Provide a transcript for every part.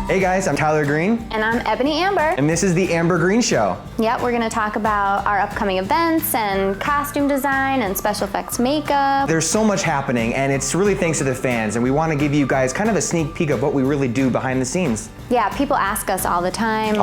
Hey guys, I'm Tyler Green. And I'm Ebony Amber. And this is the Amber Green Show. Yep, we're gonna talk about our upcoming events and costume design and special effects makeup. There's so much happening and it's really thanks to the fans, and we want to give you guys kind of a sneak peek of what we really do behind the scenes. Yeah, people ask us all the time,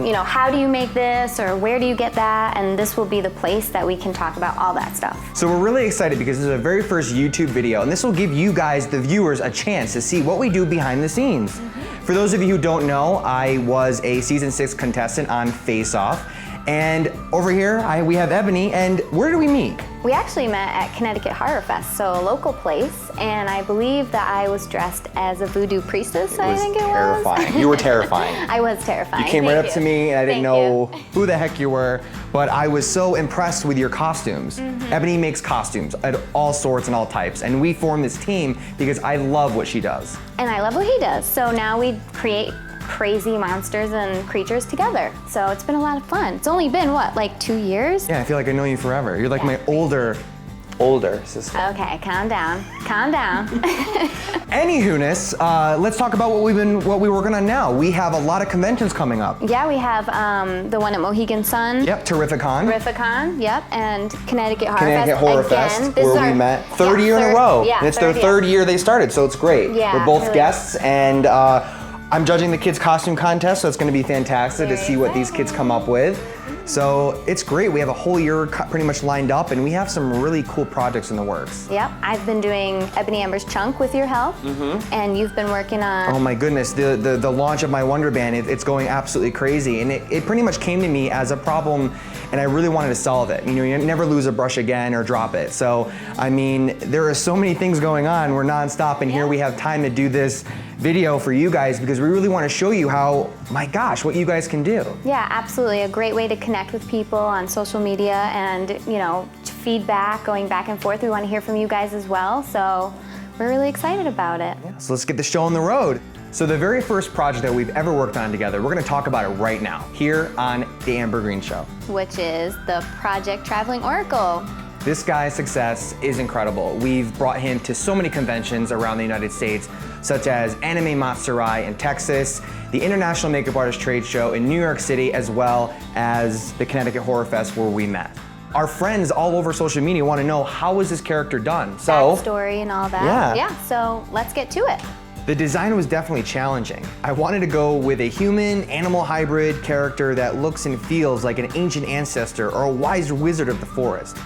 you know, how do you make this or where do you get that? And this will be the place that we can talk about all that stuff. So we're really excited because this is our very first YouTube video, and this will give you guys, the viewers, a chance to see what we do behind the scenes. For those of you who don't know, I was a season 6 contestant on Face Off. And over here, we have Ebony, and where do we meet? We actually met at Connecticut Horror Fest, so a local place, and I believe that I was dressed as a voodoo priestess, I think it was. Terrifying. You were terrifying. I was terrifying. You came right up to me, and I didn't know who the heck you were, but I was so impressed with your costumes. Ebony makes costumes at all sorts and all types, and we formed this team because I love what she does. And I love what he does, so now we create crazy monsters and creatures together. So it's been a lot of fun. It's only been, what, like 2 years? Yeah, I feel like I know you forever. You're like my older sister. Okay, calm down, calm down. Anywho-ness, let's talk about what we're working on now. We have a lot of conventions coming up. Yeah, we have the one at Mohegan Sun. Yep, TerrifiCon. TerrifiCon, yep, and Connecticut Horror Connecticut Fest. Horror Again, Fest, this where we met third year in a row. Yeah, and it's their third year they started, so it's great. Yeah, we're both really guests, and I'm judging the kids' costume contest, so it's going to be fantastic to see what these kids come up with. So it's great. We have a whole year pretty much lined up, and we have some really cool projects in the works. Yep, I've been doing Ebony Amber's Chunk with your help, and you've been working on... Oh my goodness, the launch of my Wonder Band, it's going absolutely crazy, and it pretty much came to me as a problem, and I really wanted to solve it. You know, you never lose a brush again or drop it. So, I mean, there are so many things going on. We're nonstop, and here we have time to do this video for you guys because we really want to show you how, my gosh, what you guys can do. Yeah, absolutely. A great way to connect with people on social media and, you know, feedback, going back and forth. We want to hear from you guys as well, so we're really excited about it. Yeah, so let's get the show on the road. So the very first project that we've ever worked on together, we're going to talk about it right now, here on The Amber Green Show. Which is the Project Traveling Oracle. This guy's success is incredible. We've brought him to so many conventions around the United States, such as Anime Matsuri in Texas, the International Makeup Artist Trade Show in New York City, as well as the Connecticut Horror Fest where we met. Our friends all over social media want to know, how was this character done? So, backstory and all that. Yeah, so let's get to it. The design was definitely challenging. I wanted to go with a human-animal hybrid character that looks and feels like an ancient ancestor or a wise wizard of the forest.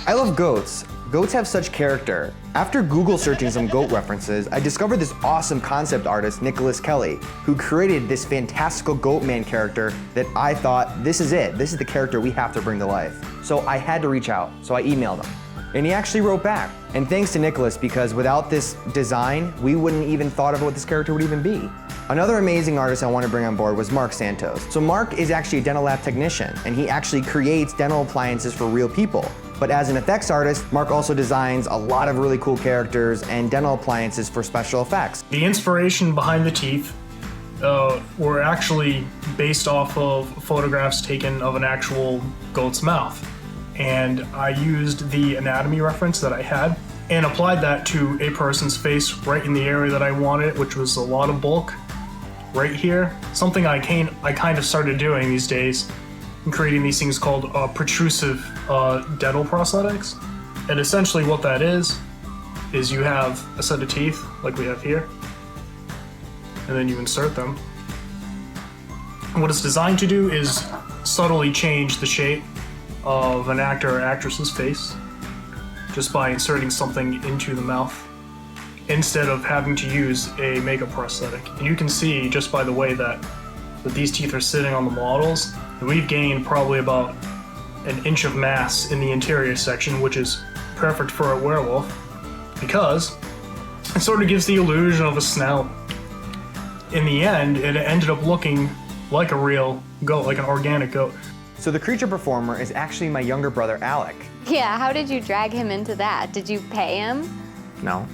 I love goats. Goats have such character. After Google searching some goat references, I discovered this awesome concept artist, Nicholas Kelly, who created this fantastical goat man character that I thought, this is it. This is the character we have to bring to life. So I had to reach out, so I emailed him. And he actually wrote back. And thanks to Nicholas, because without this design, we wouldn't even thought of what this character would even be. Another amazing artist I want to bring on board was Mark Santos. So Mark is actually a dental lab technician, and he actually creates dental appliances for real people. But as an effects artist, Mark also designs a lot of really cool characters and dental appliances for special effects. The inspiration behind the teeth were actually based off of photographs taken of an actual goat's mouth. And I used the anatomy reference that I had and applied that to a person's face right in the area that I wanted, which was a lot of bulk right here. Something I kind of started doing these days, and creating these things called protrusive dental prosthetics. And essentially what that is you have a set of teeth like we have here, and then you insert them. And what it's designed to do is subtly change the shape of an actor or actress's face just by inserting something into the mouth instead of having to use a makeup prosthetic. And you can see just by the way that these teeth are sitting on the models, we've gained probably about an inch of mass in the interior section, which is perfect for a werewolf because it sort of gives the illusion of a snout. In the end, it ended up looking like a real goat, like an organic goat. So the creature performer is actually my younger brother, Alec. Yeah, how did you drag him into that? Did you pay him? No.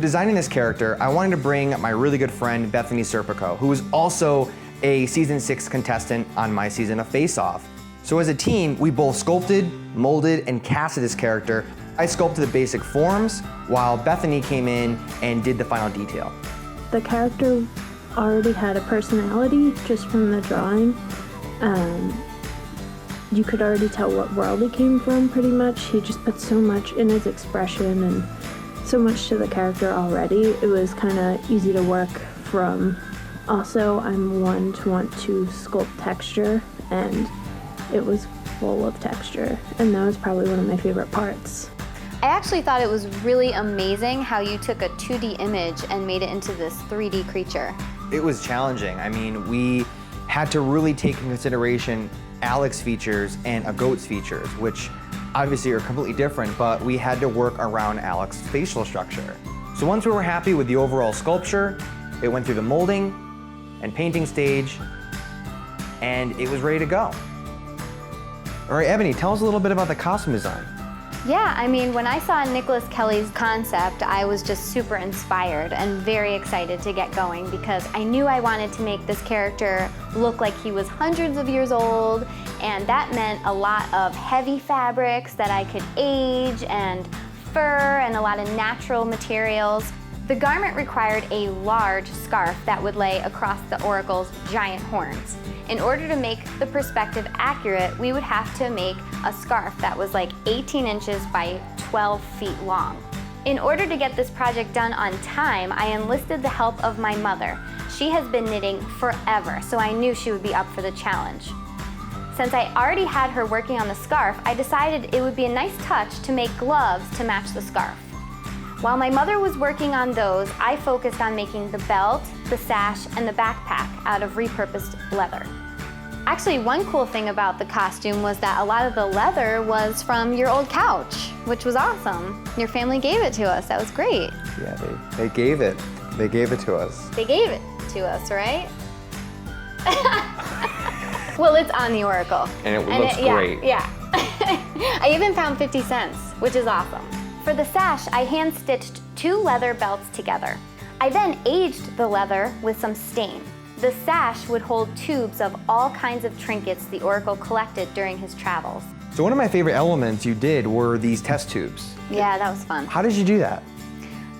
Designing this character, I wanted to bring my really good friend, Bethany Serpico, who is also a season 6 contestant on my season of Face Off. So as a team, we both sculpted, molded, and casted this character. I sculpted the basic forms, while Bethany came in and did the final detail. The character already had a personality just from the drawing. You could already tell what world he came from pretty much. He just put so much in his expression and so much to the character already. It was kind of easy to work from. Also, I'm one to want to sculpt texture, and it was full of texture, and that was probably one of my favorite parts. I actually thought it was really amazing how you took a 2D image and made it into this 3D creature. It was challenging. I mean, we had to really take into consideration Alec's features and a goat's features, which obviously are completely different, but we had to work around Alec's facial structure. So once we were happy with the overall sculpture, it went through the molding and painting stage, and it was ready to go. All right, Ebony, tell us a little bit about the costume design. Yeah, I mean, when I saw Nicholas Kelly's concept, I was just super inspired and very excited to get going because I knew I wanted to make this character look like he was hundreds of years old, and that meant a lot of heavy fabrics that I could age, and fur, and a lot of natural materials. The garment required a large scarf that would lay across the oracle's giant horns. In order to make the perspective accurate, we would have to make a scarf that was like 18 inches by 12 feet long. In order to get this project done on time, I enlisted the help of my mother. She has been knitting forever, so I knew she would be up for the challenge. Since I already had her working on the scarf, I decided it would be a nice touch to make gloves to match the scarf. While my mother was working on those, I focused on making the belt, the sash, and the backpack out of repurposed leather. Actually, one cool thing about the costume was that a lot of the leather was from your old couch, which was awesome. Your family gave it to us. That was great. Yeah, they gave it. They gave it to us. They gave it to us, right? Well, it's on the Oracle. And it looks great. Yeah. I even found 50 cents, which is awesome. For the sash, I hand-stitched 2 leather belts together. I then aged the leather with some stain. The sash would hold tubes of all kinds of trinkets the Oracle collected during his travels. So one of my favorite elements you did were these test tubes. Yeah, that was fun. How did you do that?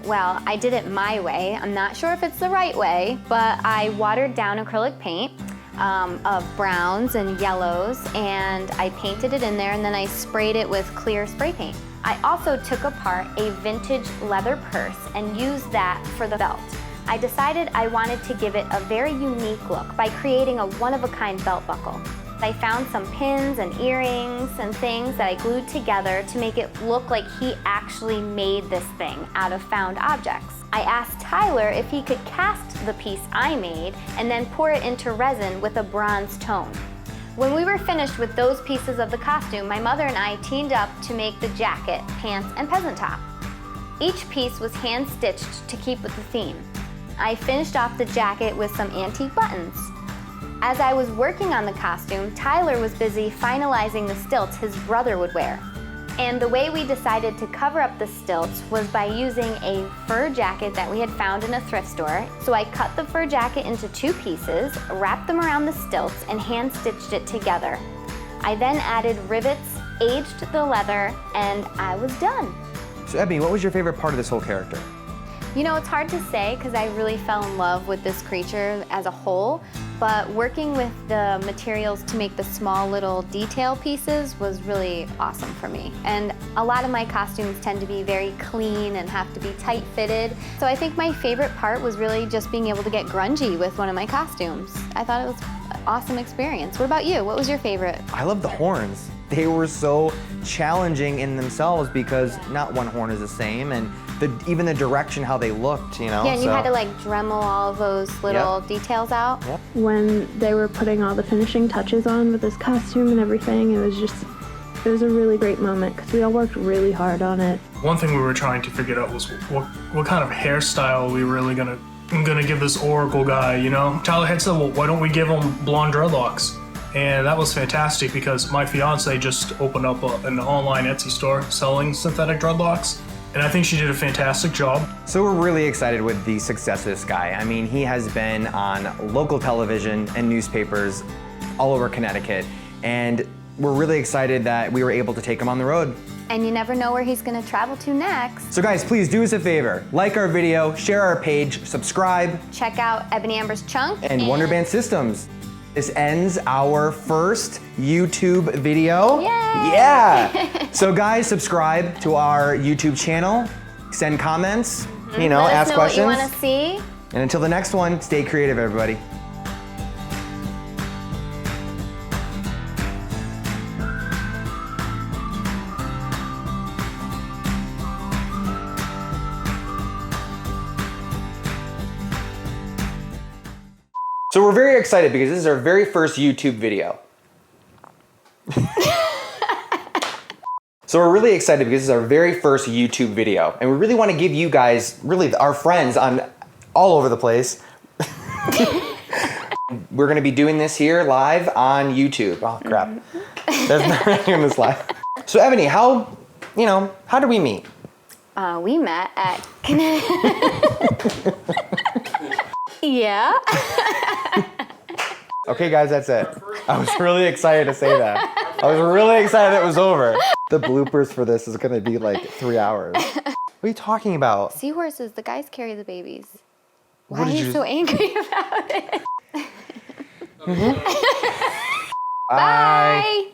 Well, I did it my way. I'm not sure if it's the right way, but I watered down acrylic paint of browns and yellows, and I painted it in there, and then I sprayed it with clear spray paint. I also took apart a vintage leather purse and used that for the belt. I decided I wanted to give it a very unique look by creating a one-of-a-kind belt buckle. I found some pins and earrings and things that I glued together to make it look like he actually made this thing out of found objects. I asked Tyler if he could cast the piece I made and then pour it into resin with a bronze tone. When we were finished with those pieces of the costume, my mother and I teamed up to make the jacket, pants, and peasant top. Each piece was hand-stitched to keep with the theme. I finished off the jacket with some antique buttons. As I was working on the costume, Tyler was busy finalizing the stilts his brother would wear. And the way we decided to cover up the stilts was by using a fur jacket that we had found in a thrift store. So I cut the fur jacket into 2 pieces, wrapped them around the stilts, and hand-stitched it together. I then added rivets, aged the leather, and I was done. So Ebony, what was your favorite part of this whole character? You know, it's hard to say because I really fell in love with this creature as a whole, but working with the materials to make the small little detail pieces was really awesome for me. And a lot of my costumes tend to be very clean and have to be tight-fitted. So I think my favorite part was really just being able to get grungy with one of my costumes. I thought it was an awesome experience. What about you? What was your favorite? I love the horns. They were so challenging in themselves because not one horn is the same, and even the direction how they looked, you know? Yeah, and you had to like Dremel all of those little details out. Yep. When they were putting all the finishing touches on with this costume and everything, it was a really great moment because we all worked really hard on it. One thing we were trying to figure out was what kind of hairstyle we really gonna give this Oracle guy, you know? Tyler had said, well, why don't we give him blonde dreadlocks? And that was fantastic because my fiance just opened up an online Etsy store selling synthetic dreadlocks. And I think she did a fantastic job. So we're really excited with the success of this guy. I mean, he has been on local television and newspapers all over Connecticut. And we're really excited that we were able to take him on the road And you never know where he's gonna travel to next. So guys, please do us a favor. Like our video, share our page, subscribe, Check out Ebony Amber's Chunk. and Wonderband Systems. This ends our first YouTube video. Yay! Yeah! So guys, subscribe to our YouTube channel, send comments, you know, Let us ask know questions. what you wanna see. And until the next one, stay creative, everybody. So we're very excited because this is our very first YouTube video. So we're really excited because this is our very first YouTube video. And we really want to give you guys, really our friends on all over the place. We're going to be doing this here live on YouTube. Oh crap. There's not doing this live. So Ebony, how did we meet? We met at Yeah. Okay guys, that's it. I was really excited to say that. I was really excited it was over. The bloopers for this is gonna be like 3 hours. What are you talking about? Seahorses, the guys carry the babies. Why What are did you you- so angry about it? Bye. Bye.